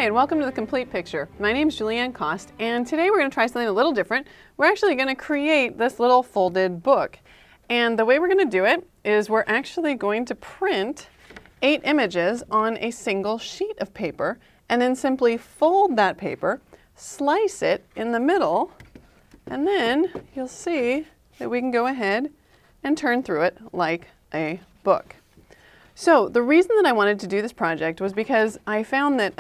Hi, and welcome to The Complete Picture. My name is Julieanne Cost, and today we're going to try something a little different. We're actually going to create this little folded book. And the way we're going to do it is we're actually going to print 8 images on a single sheet of paper, and then simply fold that paper, slice it in the middle, and then you'll see that we can go ahead and turn through it like a book. So the reason that I wanted to do this project was because I found that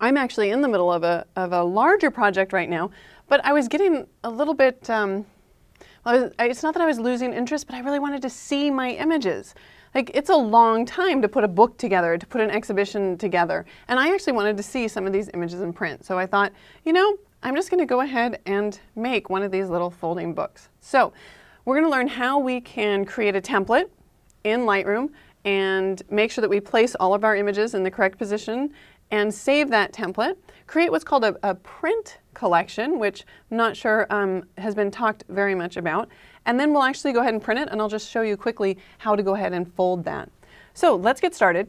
I'm actually in the middle of a larger project right now, but I was getting a little bit, it's not that I was losing interest, but I really wanted to see my images. Like, it's a long time to put a book together, to put an exhibition together, and I actually wanted to see some of these images in print. So I thought, you know, I'm just going to go ahead and make one of these little folding books. So we're going to learn how we can create a template in Lightroom and make sure that we place all of our images in the correct position and save that template. Create what's called a print collection, which I'm not sure has been talked very much about. And then we'll actually go ahead and print it, and I'll just show you quickly how to go ahead and fold that. So let's get started.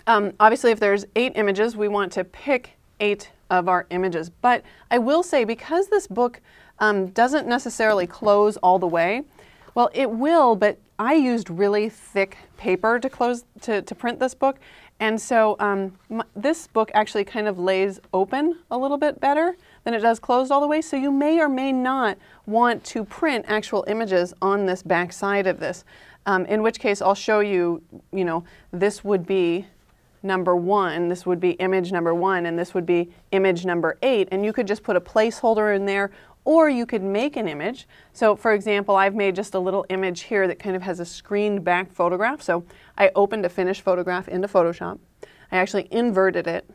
Obviously, if there's 8 images, we want to pick 8 of our images. But I will say, because this book doesn't necessarily close all the way, well, it will, but I used really thick paper to print this book, and so this book actually kind of lays open a little bit better than it does closed all the way, so you may or may not want to print actual images on this back side of this, in which case I'll show you, you know, this would be number 1, this would be image number 1, and this would be image number 8, and you could just put a placeholder in there, or you could make an image. So for example, I've made just a little image here that kind of has a screened back photograph. So I opened a finished photograph into Photoshop. I actually inverted it,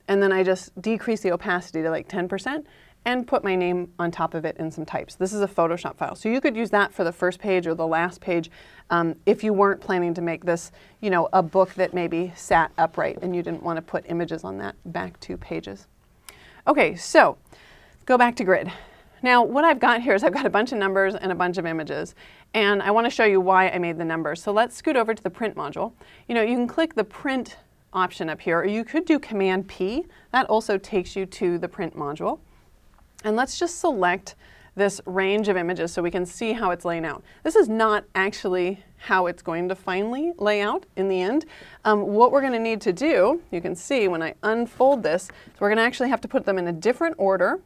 and then I just decreased the opacity to like 10% and put my name on top of it in some types. This is a Photoshop file. So you could use that for the first page or the last page if you weren't planning to make this, you know, a book that maybe sat upright and you didn't want to put images on that back 2 pages. Okay, so go back to grid. Now, what I've got here is I've got a bunch of numbers and a bunch of images, and I want to show you why I made the numbers. So let's scoot over to the print module. You know, you can click the print option up here, or you could do Command P. That also takes you to the print module. And let's just select this range of images so we can see how it's laying out. This is not actually how it's going to finally lay out in the end. What we're going to need to do, you can see when I unfold this, is we're going to actually have to put them in a different order,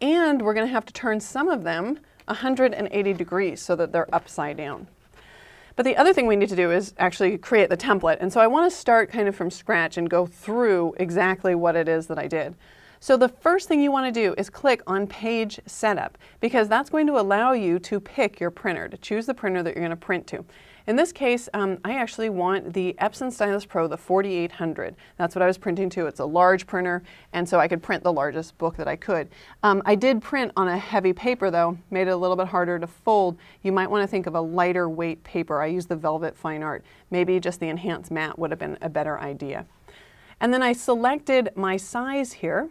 and we're going to have to turn some of them 180 degrees so that they're upside down. But the other thing we need to do is actually create the template. And so I want to start kind of from scratch and go through exactly what it is that I did. So the first thing you want to do is click on Page Setup, because that's going to allow you to pick your printer, to choose the printer that you're going to print to. In this case, I actually want the Epson Stylus Pro, the 4800. That's what I was printing to. It's a large printer, and so I could print the largest book that I could. I did print on a heavy paper, though, made it a little bit harder to fold. You might want to think of a lighter weight paper. I used the Velvet Fine Art. Maybe just the Enhanced Matte would have been a better idea. And then I selected my size here.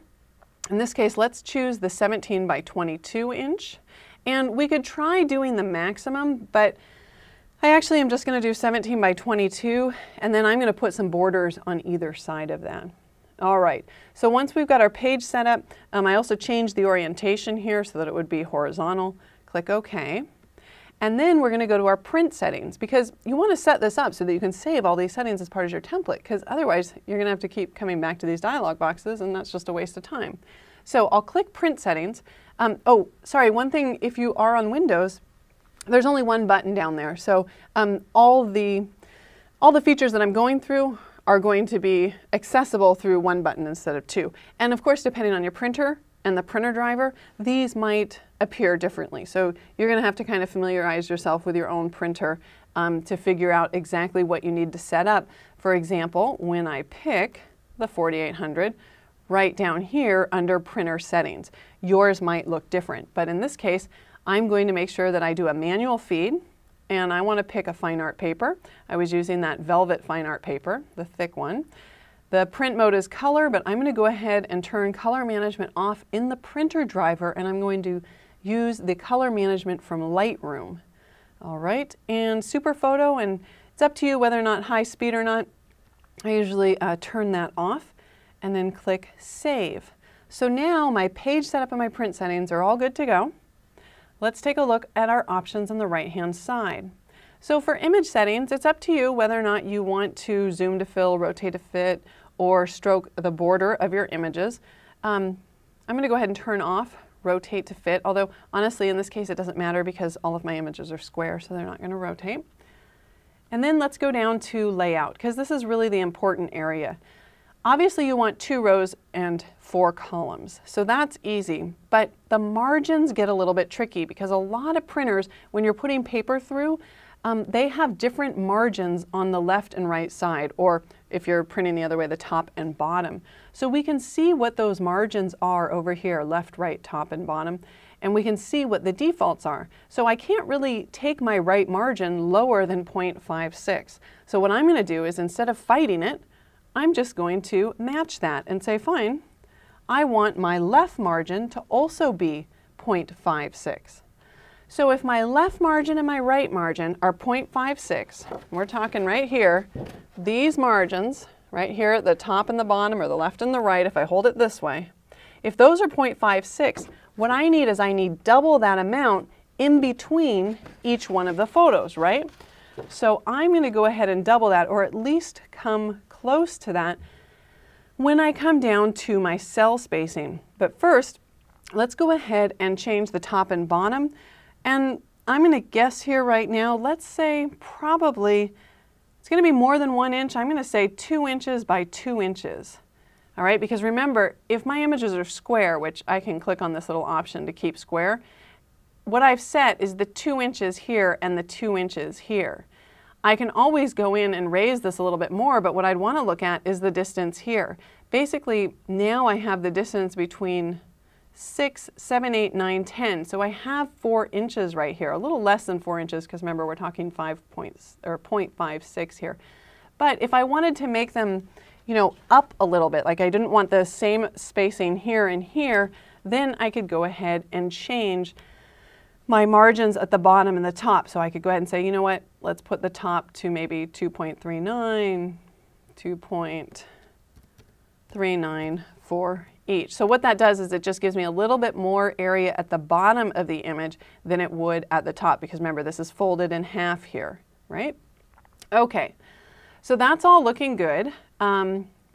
In this case, let's choose the 17 by 22 inch. And we could try doing the maximum, but I actually am just going to do 17 by 22, and then I'm going to put some borders on either side of that. All right, so once we've got our page set up, I also changed the orientation here so that it would be horizontal. Click OK. And then we're going to go to our print settings, because you want to set this up so that you can save all these settings as part of your template, because otherwise you're going to have to keep coming back to these dialog boxes, and that's just a waste of time. So I'll click Print Settings. Oh, sorry, one thing, if you are on Windows, there's only one button down there. So all the features that I'm going through are going to be accessible through one button instead of 2. And of course, depending on your printer and the printer driver, these might appear differently. So you're going to have to kind of familiarize yourself with your own printer to figure out exactly what you need to set up. For example, when I pick the 4800, right down here under Printer Settings, yours might look different. But in this case, I'm going to make sure that I do a manual feed, and I want to pick a fine art paper. I was using that Velvet Fine Art paper, the thick one. The print mode is color, but I'm going to go ahead and turn color management off in the printer driver, and I'm going to use the color management from Lightroom. All right, and Super Photo, and it's up to you whether or not high speed or not. I usually turn that off. and then click Save. So now my page setup and my print settings are all good to go. Let's take a look at our options on the right-hand side. So for image settings, it's up to you whether or not you want to zoom to fill, rotate to fit, or stroke the border of your images. I'm going to go ahead and turn off rotate to fit, although honestly in this case it doesn't matter because all of my images are square, so they're not going to rotate. And then let's go down to layout, because this is really the important area. Obviously you want 2 rows and 4 columns, so that's easy, but the margins get a little bit tricky because a lot of printers, when you're putting paper through, they have different margins on the left and right side, or if you're printing the other way, the top and bottom. So we can see what those margins are over here, left, right, top, and bottom, and we can see what the defaults are. So I can't really take my right margin lower than 0.56. So what I'm going to do is, instead of fighting it, I'm just going to match that and say, fine, I want my left margin to also be 0.56. So if my left margin and my right margin are 0.56, we're talking right here, these margins, right here at the top and the bottom, or the left and the right, if I hold it this way, if those are 0.56, what I need is I need double that amount in between each one of the photos, right? So I'm going to go ahead and double that, or at least come close to that when I come down to my cell spacing. But first, let's go ahead and change the top and bottom. And I'm going to guess here right now, let's say probably it's going to be more than 1 inch. I'm going to say 2 inches by 2 inches. All right, because remember, if my images are square, which I can click on this little option to keep square, what I've set is the 2 inches here and the 2 inches here. I can always go in and raise this a little bit more, but what I'd want to look at is the distance here. Basically, now I have the distance between 6, 7, 8, 9, 10. So I have 4 inches right here, a little less than 4 inches, because remember we're talking 0.56 here. But if I wanted to make them, you know, up a little bit, like I didn't want the same spacing here and here, then I could go ahead and change my margins at the bottom and the top. So I could go ahead and say, you know what, let's put the top to maybe 2.39, 2.39 for each. So what that does is it just gives me a little bit more area at the bottom of the image than it would at the top, because remember, this is folded in half here, right? Okay, so that's all looking good.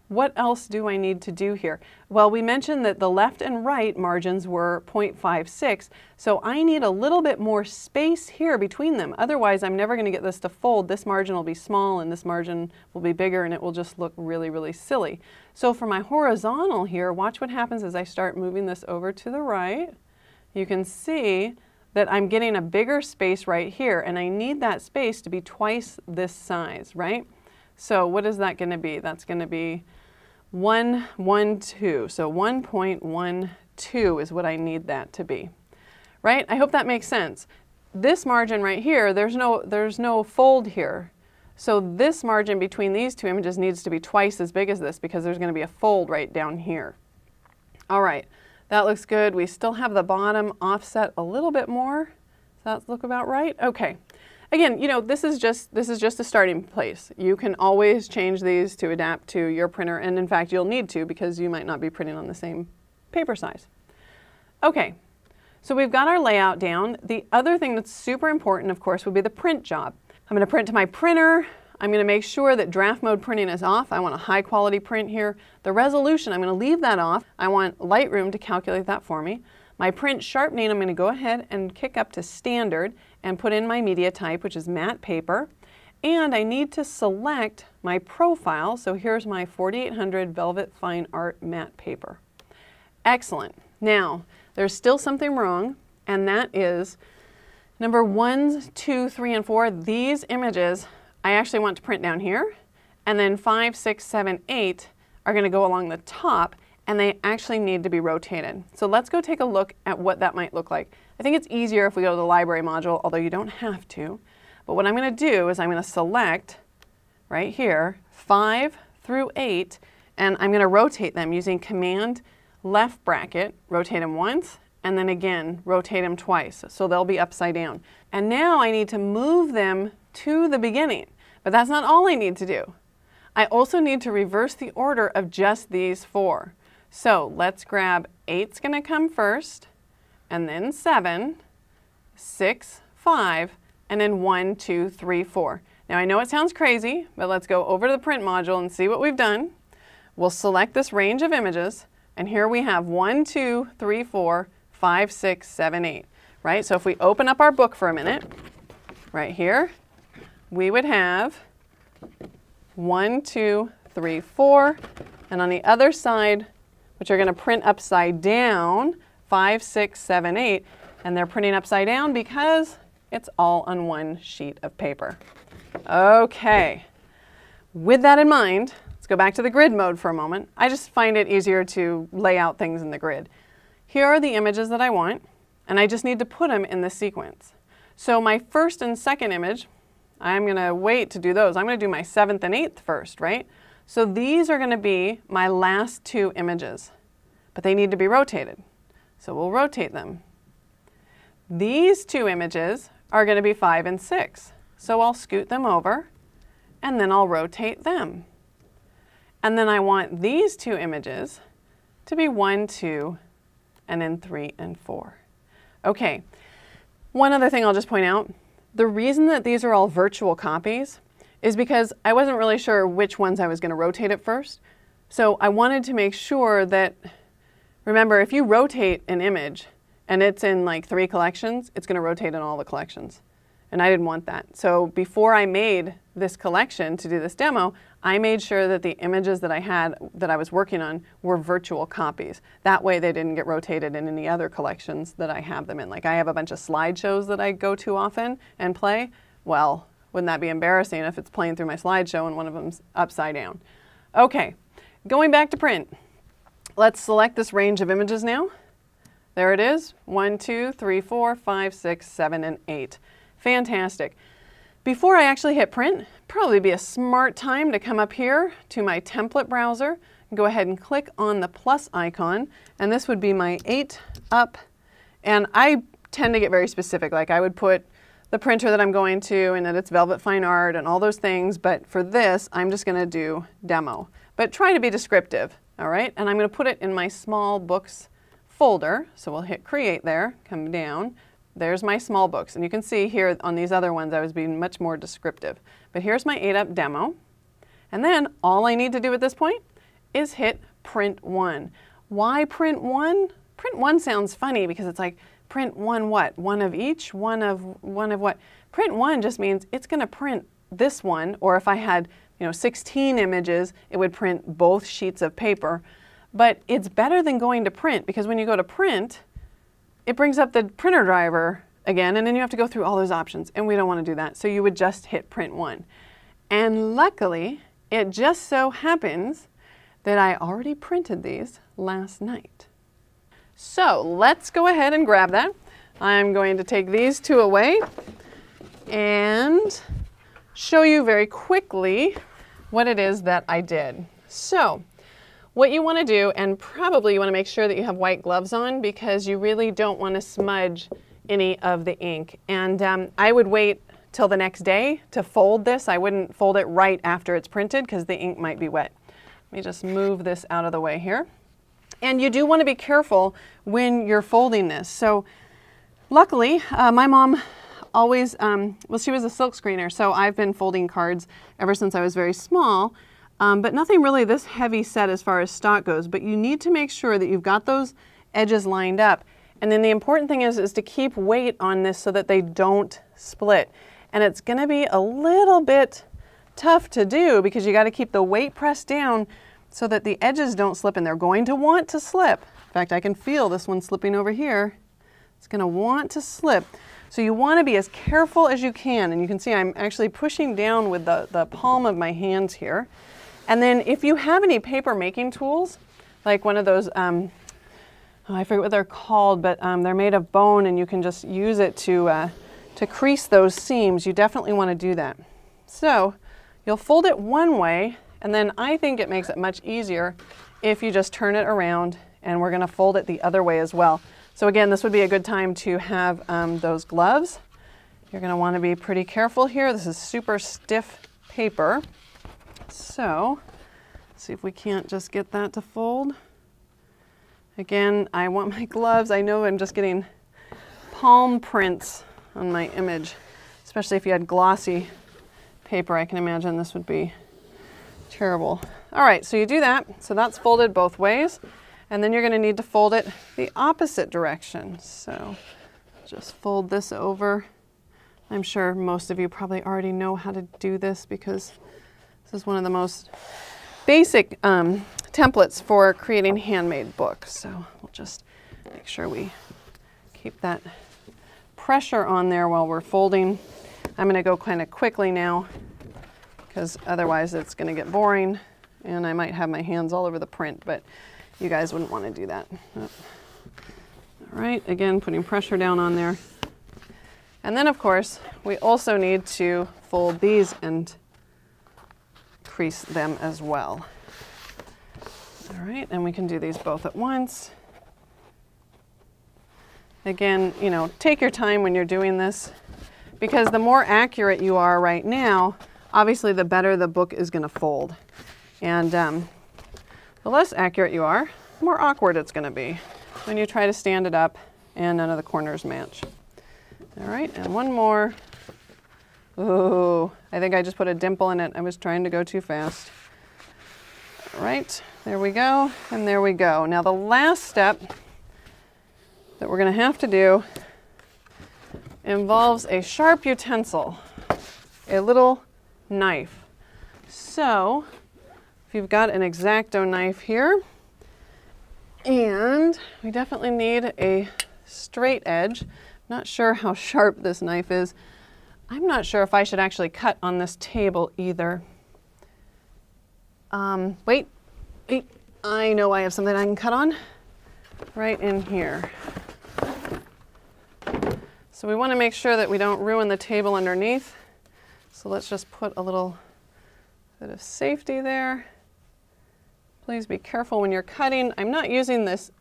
What else do I need to do here? Well, we mentioned that the left and right margins were 0.56, so I need a little bit more space here between them. Otherwise, I'm never going to get this to fold. This margin will be small and this margin will be bigger, and it will just look really, really silly. So for my horizontal here, watch what happens as I start moving this over to the right. You can see that I'm getting a bigger space right here, and I need that space to be twice this size, right? So what is that going to be? That's going to be 112. So 1.12 is what I need that to be, right? I hope that makes sense. This margin right here, there's no fold here. So this margin between these two images needs to be twice as big as this, because there's going to be a fold right down here. All right, that looks good. We still have the bottom offset a little bit more. Does that look about right? Okay. Again, you know, this is just a starting place. You can always change these to adapt to your printer, and in fact you'll need to, because you might not be printing on the same paper size. Okay, so we've got our layout down. The other thing that's super important, of course, would be the print job. I'm going to print to my printer. I'm going to make sure that draft mode printing is off. I want a high quality print here. The resolution, I'm going to leave that off. I want Lightroom to calculate that for me. My print sharpening, I'm going to go ahead and kick up to standard and put in my media type, which is matte paper. And I need to select my profile. So here's my 4800 Velvet Fine Art matte paper. Excellent. Now, there's still something wrong, and that is number 1, 2, 3, and 4. These images I actually want to print down here, and then 5, 6, 7, 8 are going to go along the top, and they actually need to be rotated. So let's go take a look at what that might look like. I think it's easier if we go to the library module, although you don't have to. But what I'm going to do is I'm going to select right here 5 through 8, and I'm going to rotate them using Command left bracket, rotate them once, and then again rotate them twice, so they'll be upside down. And now I need to move them to the beginning, but that's not all I need to do. I also need to reverse the order of just these 4. So let's grab 8's going to come first, and then 7, 6, 5, and then 1, 2, 3, 4. Now I know it sounds crazy, but let's go over to the print module and see what we've done. We'll select this range of images, and here we have 1, 2, 3, 4, 5, 6, 7, 8, right? So if we open up our book for a minute, right here, we would have 1, 2, 3, 4, and on the other side, which are going to print upside down, 5, 6, 7, 8, and they're printing upside down because it's all on one sheet of paper. Okay, with that in mind, let's go back to the grid mode for a moment. I just find it easier to lay out things in the grid. Here are the images that I want, and I just need to put them in the sequence. So my first and second image, I'm going to wait to do those. I'm going to do my 7th and 8th first, right? So these are going to be my last 2 images, but they need to be rotated. So we'll rotate them. These 2 images are going to be 5 and 6. So I'll scoot them over, and then I'll rotate them. And then I want these 2 images to be 1, 2, and then 3 and 4. Okay, one other thing I'll just point out. The reason that these are all virtual copies is because I wasn't really sure which ones I was going to rotate at first. So I wanted to make sure that, remember, if you rotate an image and it's in like 3 collections, it's going to rotate in all the collections. And I didn't want that. So before I made this collection to do this demo, I made sure that the images that I had, that I was working on, were virtual copies. That way they didn't get rotated in any other collections that I have them in. Like I have a bunch of slideshows that I go to often and play. Well, wouldn't that be embarrassing if it's playing through my slideshow and one of them's upside down? Okay, going back to print. Let's select this range of images now. There it is, 1, 2, 3, 4, 5, 6, 7, and 8. Fantastic. Before I actually hit print, probably be a smart time to come up here to my template browser and go ahead and click on the plus icon, and this would be my 8 up, and I tend to get very specific. Like I would put the printer that I'm going to and that it's Velvet Fine Art and all those things, but for this I'm just going to do demo. But try to be descriptive, all right? And I'm going to put it in my small books folder, so we'll hit create there, come down. There's my small books, and you can see here on these other ones I was being much more descriptive. But here's my 8-up demo, and then all I need to do at this point is hit print 1. Why print 1? Print 1 sounds funny because it's like print 1 what? One of each? One of what? Print 1 just means it's going to print this one, or if I had 16 images, it would print both sheets of paper. But it's better than going to print, because when you go to print, it brings up the printer driver again, and then you have to go through all those options, and we don't want to do that. So you would just hit print 1. And luckily, it just so happens that I already printed these last night. So let's go ahead and grab that. I'm going to take these 2 away and show you very quickly what it is that I did. So what you want to do, and probably you want to make sure that you have white gloves on, because you really don't want to smudge any of the ink. And I would wait till the next day to fold this. I wouldn't fold it right after it's printed because the ink might be wet. Let me just move this out of the way here. And you do want to be careful when you're folding this. So luckily, my mom always, well, she was a silk screener, so I've been folding cards ever since I was very small. But nothing really this heavy set as far as stock goes, but you need to make sure that you've got those edges lined up. And then the important thing is to keep weight on this so that they don't split. And it's going to be a little bit tough to do because you got to keep the weight pressed down so that the edges don't slip, and they're going to want to slip. In fact, I can feel this one slipping over here. It's going to want to slip. So you want to be as careful as you can, and you can see I'm actually pushing down with the palm of my hands here. And then if you have any paper making tools, like one of those, I forget what they're called, but they're made of bone, and you can just use it to crease those seams, you definitely want to do that. So you'll fold it one way, and then I think it makes it much easier if you just turn it around, and we're going to fold it the other way as well. So again, this would be a good time to have those gloves. You're going to want to be pretty careful here. This is super stiff paper. So, see if we can't just get that to fold. Again, I want my gloves. I know I'm just getting palm prints on my image, especially if you had glossy paper. I can imagine this would be terrible. All right, so you do that. So that's folded both ways. And then you're going to need to fold it the opposite direction. So just fold this over. I'm sure most of you probably already know how to do this because this is one of the most basic templates for creating handmade books. So we'll just make sure we keep that pressure on there while we're folding. I'm going to go kind of quickly now because otherwise it's going to get boring and I might have my hands all over the print, but you guys wouldn't want to do that. All right, again, putting pressure down on there. And then of course, we also need to fold these and crease them as well. All right, and we can do these both at once. Again, you know, take your time when you're doing this because the more accurate you are right now, obviously the better the book is going to fold. And the less accurate you are, the more awkward it's going to be when you try to stand it up and none of the corners match. All right, and one more. Ooh, I think I just put a dimple in it. I was trying to go too fast. All right, there we go, and there we go. Now the last step that we're going to have to do involves a sharp utensil, a little knife. So if you've got an X-Acto knife here, and we definitely need a straight edge. Not sure how sharp this knife is. I'm not sure if I should actually cut on this table either. Wait, I know I have something I can cut on right in here. So we want to make sure that we don't ruin the table underneath. So let's just put a little bit of safety there. Please be careful when you're cutting. I'm not using this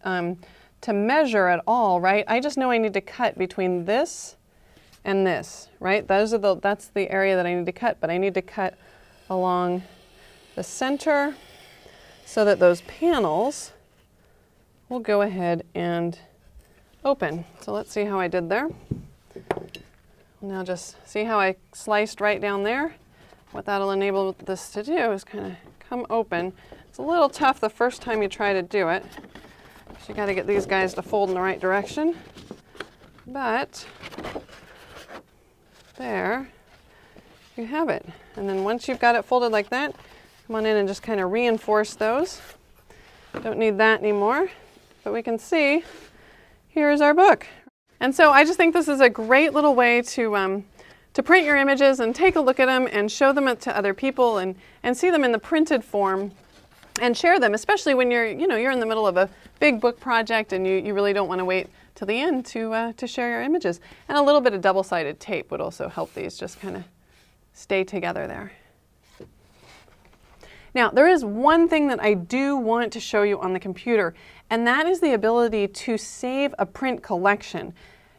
to measure at all, right? I just know I need to cut between this and this, right? That's the area that I need to cut, but I need to cut along the center so that those panels will go ahead and open. So let's see how I did there. Now just see how I sliced right down there? What that'll enable this to do is kind of come open. It's a little tough the first time you try to do it. You got to get these guys to fold in the right direction. But there you have it. And then once you've got it folded like that, come on in and just kind of reinforce those. Don't need that anymore, but we can see here's our book. And so I just think this is a great little way to print your images and take a look at them and show them to other people and see them in the printed form and share them, especially when you're in the middle of a big book project and you really don't want to wait till the end to share your images. And a little bit of double-sided tape would also help these just kind of stay together there. Now, there is one thing that I do want to show you on the computer, and that is the ability to save a print collection.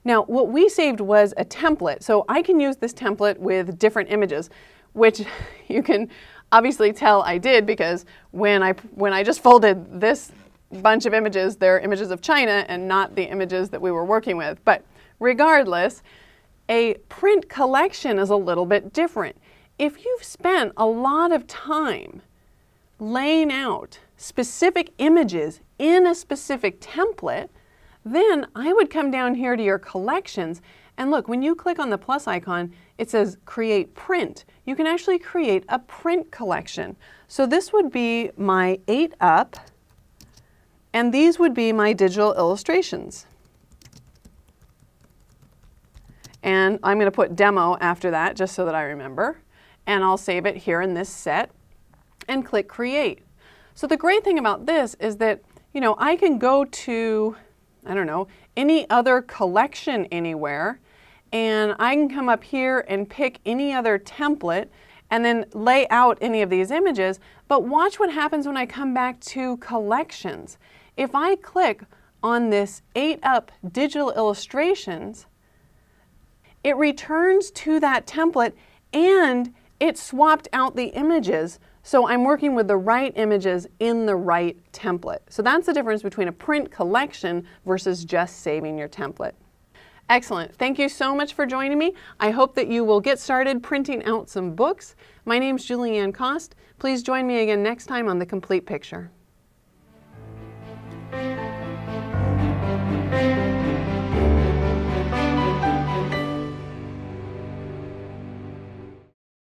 Now, what we saved was a template, so I can use this template with different images, which you can obviously tell I did because when I just folded this bunch of images, they're images of China and not the images that we were working with. But regardless, a print collection is a little bit different. If you've spent a lot of time laying out specific images in a specific template, then I would come down here to your collections and look, when you click on the plus icon, it says create print. You can actually create a print collection. So this would be my 8-up, and these would be my digital illustrations. And I'm going to put demo after that just so that I remember. And I'll save it here in this set and click create. So the great thing about this is that, I can go to, I don't know, any other collection anywhere, and I can come up here and pick any other template and then lay out any of these images. But watch what happens when I come back to collections. If I click on this 8-up digital illustrations, it returns to that template and it swapped out the images. So I'm working with the right images in the right template. So that's the difference between a print collection versus just saving your template. Excellent. Thank you so much for joining me. I hope that you will get started printing out some books. My name's Julieanne Cost. Please join me again next time on The Complete Picture.